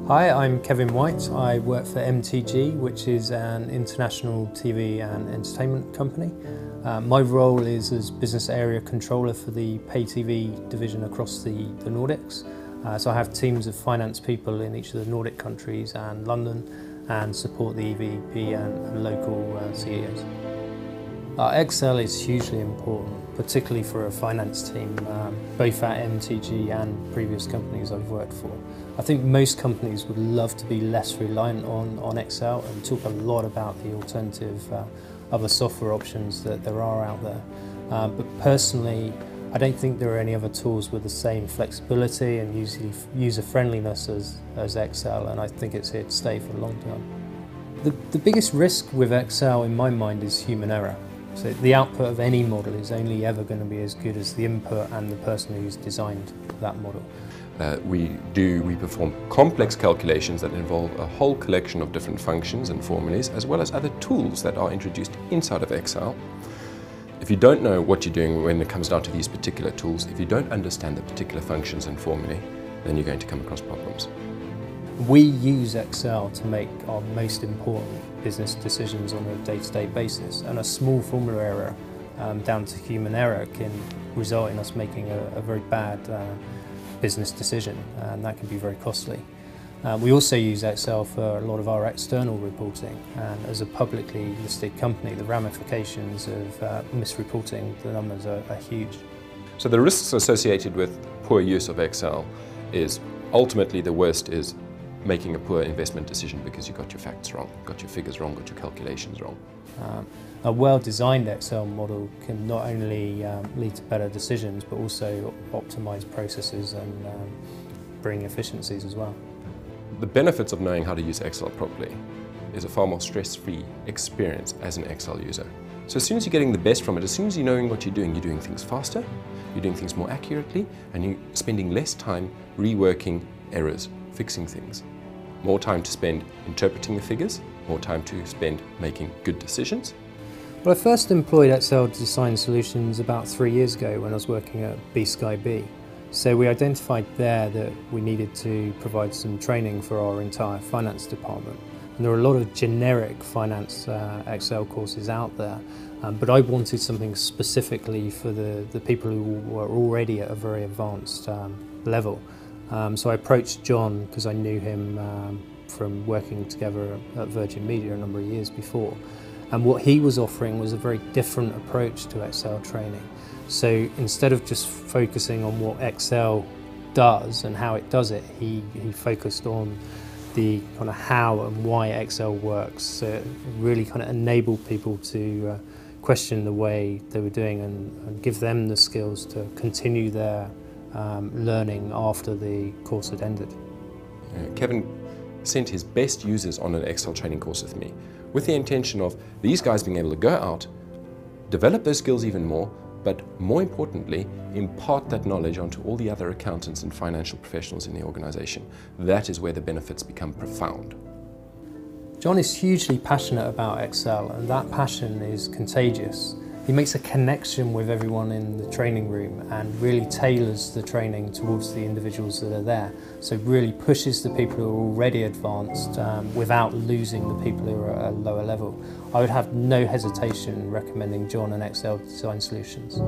Hi, I'm Kevin White. I work for MTG, which is an international TV and entertainment company. My role is as business area controller for the pay TV division across the Nordics. So I have teams of finance people in each of the Nordic countries and London, and support the EVP and local CEOs. Excel is hugely important, particularly for a finance team, both at MTG and previous companies I've worked for. I think most companies would love to be less reliant on Excel and talk a lot about the alternative other software options that there are out there. But personally, I don't think there are any other tools with the same flexibility and user-friendliness as Excel, and I think it's here to stay for the long term. The biggest risk with Excel in my mind is human error. So the output of any model is only ever going to be as good as the input and the person who's designed that model. We perform complex calculations that involve a whole collection of different functions and formulas, as well as other tools that are introduced inside of Excel. If you don't know what you're doing when it comes down to these particular tools, if you don't understand the particular functions and formulae, then you're going to come across problems. We use Excel to make our most important business decisions on a day-to-day basis, and a small formula error down to human error can result in us making a very bad business decision, and that can be very costly. We also use Excel for a lot of our external reporting, and as a publicly listed company, the ramifications of misreporting the numbers are huge. So the risks associated with poor use of Excel is ultimately the worst is making a poor investment decision because you got your facts wrong, got your figures wrong, got your calculations wrong. A well-designed Excel model can not only lead to better decisions, but also optimize processes and bring efficiencies as well. The benefits of knowing how to use Excel properly is a far more stress-free experience as an Excel user. So as soon as you're getting the best from it, as soon as you're knowing what you're doing things faster, you're doing things more accurately, and you're spending less time reworking errors, fixing things. More time to spend interpreting the figures, more time to spend making good decisions. Well, I first employed Excel design solutions about 3 years ago when I was working at B-Sky-B. So we identified there that we needed to provide some training for our entire finance department. And there are a lot of generic finance Excel courses out there, but I wanted something specifically for the people who were already at a very advanced level. So I approached John because I knew him from working together at Virgin Media a number of years before. And what he was offering was a very different approach to Excel training. So instead of just focusing on what Excel does and how it does it, he focused on the kind of how and why Excel works. So it really kind of enabled people to question the way they were doing and give them the skills to continue their learning after the course had ended. Kevin sent his best users on an Excel training course with me, with the intention of these guys being able to go out, develop those skills even more, but more importantly, impart that knowledge onto all the other accountants and financial professionals in the organization. That is where the benefits become profound. John is hugely passionate about Excel, and that passion is contagious. He makes a connection with everyone in the training room and really tailors the training towards the individuals that are there. So really pushes the people who are already advanced without losing the people who are at a lower level. I would have no hesitation recommending John and Excel Design Solutions.